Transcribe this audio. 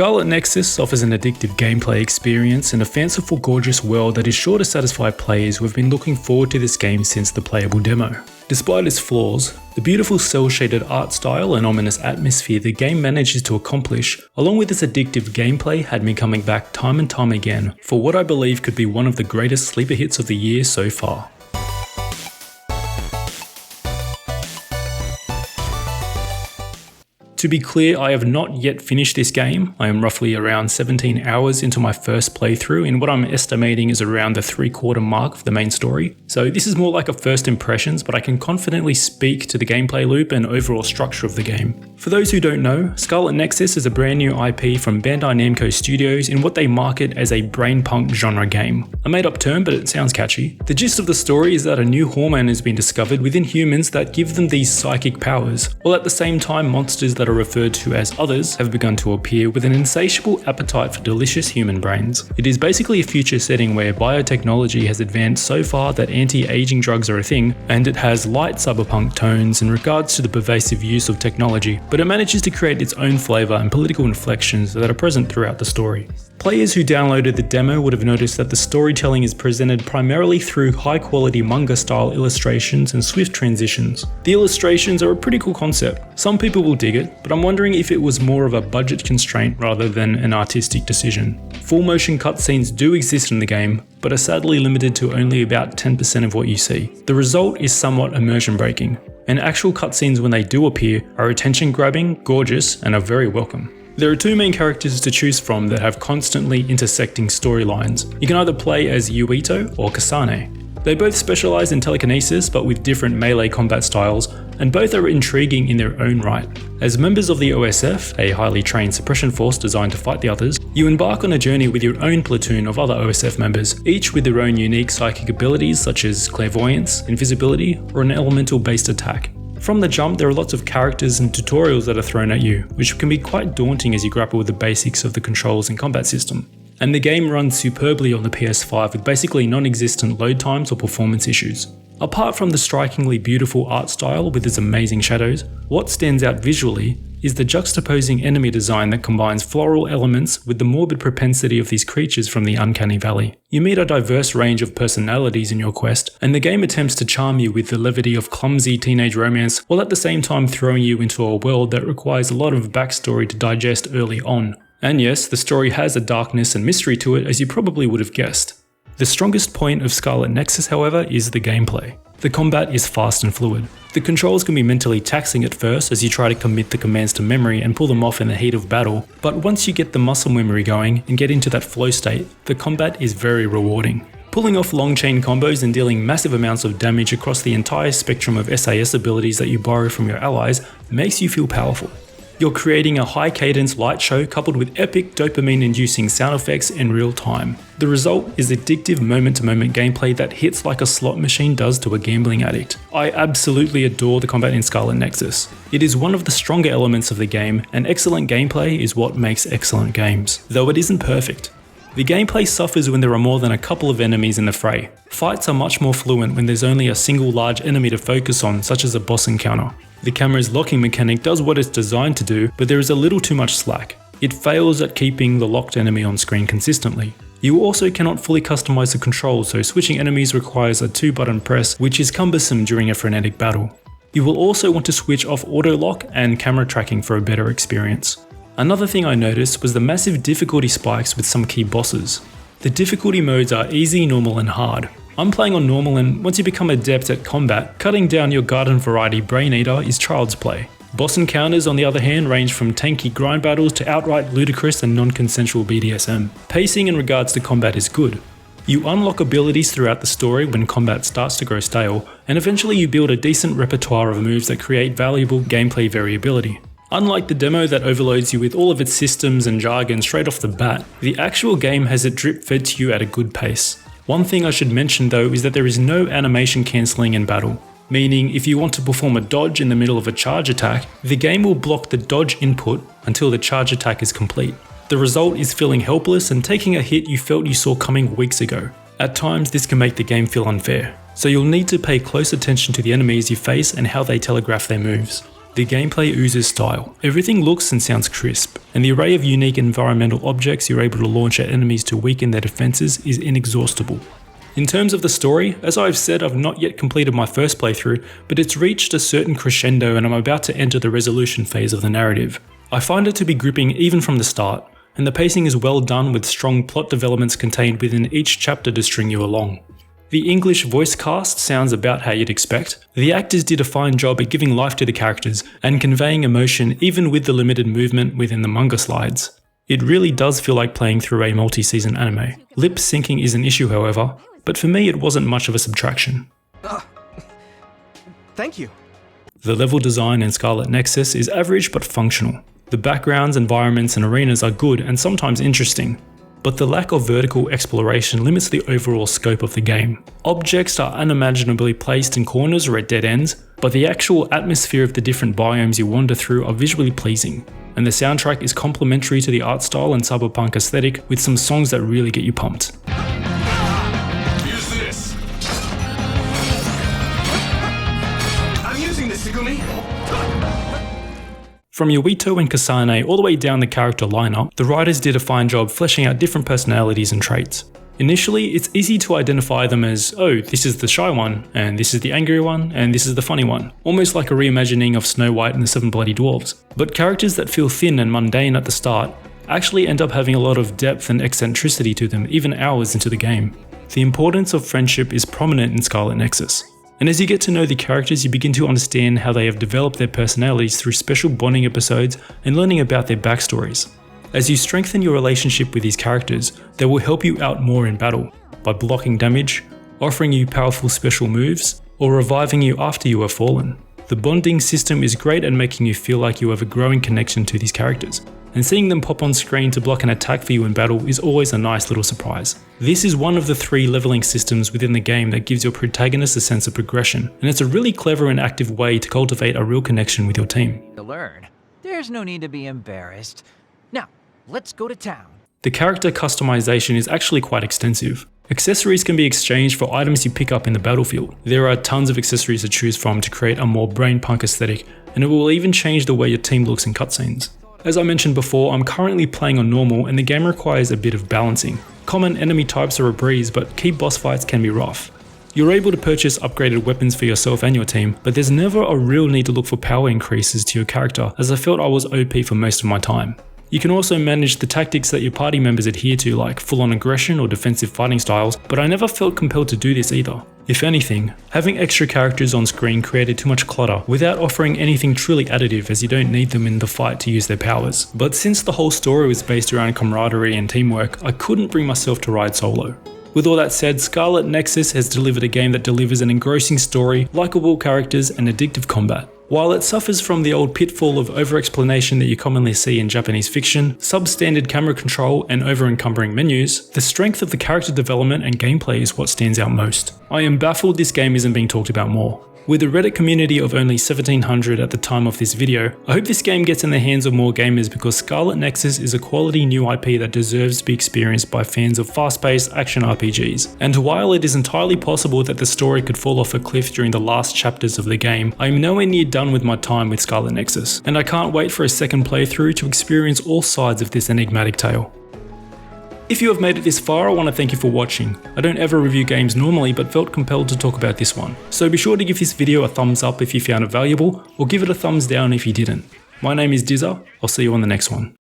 Scarlet Nexus offers an addictive gameplay experience in a fanciful, gorgeous world that is sure to satisfy players who have been looking forward to this game since the playable demo. Despite its flaws, the beautiful cel-shaded art style and ominous atmosphere the game manages to accomplish, along with its addictive gameplay, had me coming back time and time again for what I believe could be one of the greatest sleeper hits of the year so far. To be clear, I have not yet finished this game. I am roughly around 17 hours into my first playthrough in what I'm estimating is around the 3/4 mark of the main story. So this is more like a first impressions, but I can confidently speak to the gameplay loop and overall structure of the game. For those who don't know, Scarlet Nexus is a brand new IP from Bandai Namco Studios in what they market as a brainpunk genre game. A made up term, but it sounds catchy. The gist of the story is that a new hormone has been discovered within humans that give them these psychic powers, while at the same time monsters that are referred to as others have begun to appear with an insatiable appetite for delicious human brains. It is basically a future setting where biotechnology has advanced so far that anti-aging drugs are a thing, and it has light cyberpunk tones in regards to the pervasive use of technology, but it manages to create its own flavour and political inflections that are present throughout the story. Players who downloaded the demo would have noticed that the storytelling is presented primarily through high-quality manga-style illustrations and swift transitions. The illustrations are a pretty cool concept. Some people will dig it, but I'm wondering if it was more of a budget constraint rather than an artistic decision. Full-motion cutscenes do exist in the game, but are sadly limited to only about 10% of what you see. The result is somewhat immersion-breaking, and actual cutscenes when they do appear are attention-grabbing, gorgeous, and are very welcome. There are two main characters to choose from that have constantly intersecting storylines. You can either play as Yuito or Kasane. They both specialise in telekinesis but with different melee combat styles, and both are intriguing in their own right. As members of the OSF, a highly trained suppression force designed to fight the others, you embark on a journey with your own platoon of other OSF members, each with their own unique psychic abilities such as clairvoyance, invisibility, or an elemental-based attack. From the jump, there are lots of characters and tutorials that are thrown at you, which can be quite daunting as you grapple with the basics of the controls and combat system. And the game runs superbly on the PS5 with basically non-existent load times or performance issues. Apart from the strikingly beautiful art style with its amazing shadows, what stands out visually is the juxtaposing enemy design that combines floral elements with the morbid propensity of these creatures from the uncanny valley. You meet a diverse range of personalities in your quest, and the game attempts to charm you with the levity of clumsy teenage romance, while at the same time throwing you into a world that requires a lot of backstory to digest early on. And yes, the story has a darkness and mystery to it, as you probably would have guessed. The strongest point of Scarlet Nexus, however, is the gameplay. The combat is fast and fluid. The controls can be mentally taxing at first as you try to commit the commands to memory and pull them off in the heat of battle, but once you get the muscle memory going and get into that flow state, the combat is very rewarding. Pulling off long chain combos and dealing massive amounts of damage across the entire spectrum of SAS abilities that you borrow from your allies makes you feel powerful. You're creating a high cadence light show coupled with epic dopamine inducing sound effects in real time. The result is addictive moment to moment gameplay that hits like a slot machine does to a gambling addict. I absolutely adore the combat in Scarlet Nexus. It is one of the stronger elements of the game, and excellent gameplay is what makes excellent games, though it isn't perfect. The gameplay suffers when there are more than a couple of enemies in the fray. Fights are much more fluent when there's only a single large enemy to focus on, such as a boss encounter. The camera's locking mechanic does what it's designed to do, but there is a little too much slack. It fails at keeping the locked enemy on screen consistently. You also cannot fully customize the controls, so switching enemies requires a 2-button press, which is cumbersome during a frenetic battle. You will also want to switch off auto lock and camera tracking for a better experience. Another thing I noticed was the massive difficulty spikes with some key bosses. The difficulty modes are easy, normal, and hard. I'm playing on normal, and once you become adept at combat, cutting down your garden variety brain eater is child's play. Boss encounters, on the other hand, range from tanky grind battles to outright ludicrous and non-consensual BDSM. Pacing in regards to combat is good. You unlock abilities throughout the story when combat starts to grow stale, and eventually you build a decent repertoire of moves that create valuable gameplay variability. Unlike the demo that overloads you with all of its systems and jargon straight off the bat, the actual game has it drip fed to you at a good pace. One thing I should mention though is that there is no animation cancelling in battle, meaning if you want to perform a dodge in the middle of a charge attack, the game will block the dodge input until the charge attack is complete. The result is feeling helpless and taking a hit you felt you saw coming weeks ago. At times this can make the game feel unfair, so you'll need to pay close attention to the enemies you face and how they telegraph their moves. The gameplay oozes style. Everything looks and sounds crisp, and the array of unique environmental objects you're able to launch at enemies to weaken their defenses is inexhaustible. In terms of the story, as I've said, I've not yet completed my first playthrough, but it's reached a certain crescendo and I'm about to enter the resolution phase of the narrative. I find it to be gripping even from the start, and the pacing is well done with strong plot developments contained within each chapter to string you along. The English voice cast sounds about how you'd expect. The actors did a fine job at giving life to the characters and conveying emotion even with the limited movement within the manga slides. It really does feel like playing through a multi-season anime. Lip syncing is an issue however, but for me it wasn't much of a subtraction. Thank you. The level design in Scarlet Nexus is average but functional. The backgrounds, environments and arenas are good and sometimes interesting, but the lack of vertical exploration limits the overall scope of the game. Objects are unimaginably placed in corners or at dead ends, but the actual atmosphere of the different biomes you wander through are visually pleasing, and the soundtrack is complementary to the art style and cyberpunk aesthetic with some songs that really get you pumped. Use this! I'm using this, Segumi! From Yuito and Kasane all the way down the character lineup, the writers did a fine job fleshing out different personalities and traits. Initially, it's easy to identify them as, oh, this is the shy one, and this is the angry one, and this is the funny one, almost like a reimagining of Snow White and the Seven Bloody Dwarfs. But characters that feel thin and mundane at the start actually end up having a lot of depth and eccentricity to them even hours into the game. The importance of friendship is prominent in Scarlet Nexus. And as you get to know the characters, you begin to understand how they have developed their personalities through special bonding episodes and learning about their backstories. As you strengthen your relationship with these characters, they will help you out more in battle, by blocking damage, offering you powerful special moves, or reviving you after you have fallen. The bonding system is great at making you feel like you have a growing connection to these characters, and seeing them pop on screen to block an attack for you in battle is always a nice little surprise. This is one of the 3 leveling systems within the game that gives your protagonist a sense of progression, and it's a really clever and active way to cultivate a real connection with your team. To learn, there's no need to be embarrassed. Now, let's go to town. The character customization is actually quite extensive. Accessories can be exchanged for items you pick up in the battlefield. There are tons of accessories to choose from to create a more brainpunk aesthetic, and it will even change the way your team looks in cutscenes. As I mentioned before, I'm currently playing on normal and the game requires a bit of balancing. Common enemy types are a breeze, but key boss fights can be rough. You're able to purchase upgraded weapons for yourself and your team, but there's never a real need to look for power increases to your character, as I felt I was OP for most of my time. You can also manage the tactics that your party members adhere to, like full-on aggression or defensive fighting styles, but I never felt compelled to do this either. If anything, having extra characters on screen created too much clutter without offering anything truly additive, as you don't need them in the fight to use their powers. But since the whole story was based around camaraderie and teamwork, I couldn't bring myself to ride solo. With all that said, Scarlet Nexus has delivered a game that delivers an engrossing story, likable characters, and addictive combat. While it suffers from the old pitfall of over-explanation that you commonly see in Japanese fiction, substandard camera control, and over-encumbering menus, the strength of the character development and gameplay is what stands out most. I am baffled this game isn't being talked about more. With a Reddit community of only 1700 at the time of this video, I hope this game gets in the hands of more gamers because Scarlet Nexus is a quality new IP that deserves to be experienced by fans of fast-paced action RPGs. And while it is entirely possible that the story could fall off a cliff during the last chapters of the game, I am nowhere near done with my time with Scarlet Nexus, and I can't wait for a second playthrough to experience all sides of this enigmatic tale. If you have made it this far, I want to thank you for watching. I don't ever review games normally, but felt compelled to talk about this one. So be sure to give this video a thumbs up if you found it valuable, or give it a thumbs down if you didn't. My name is Dizza, I'll see you on the next one.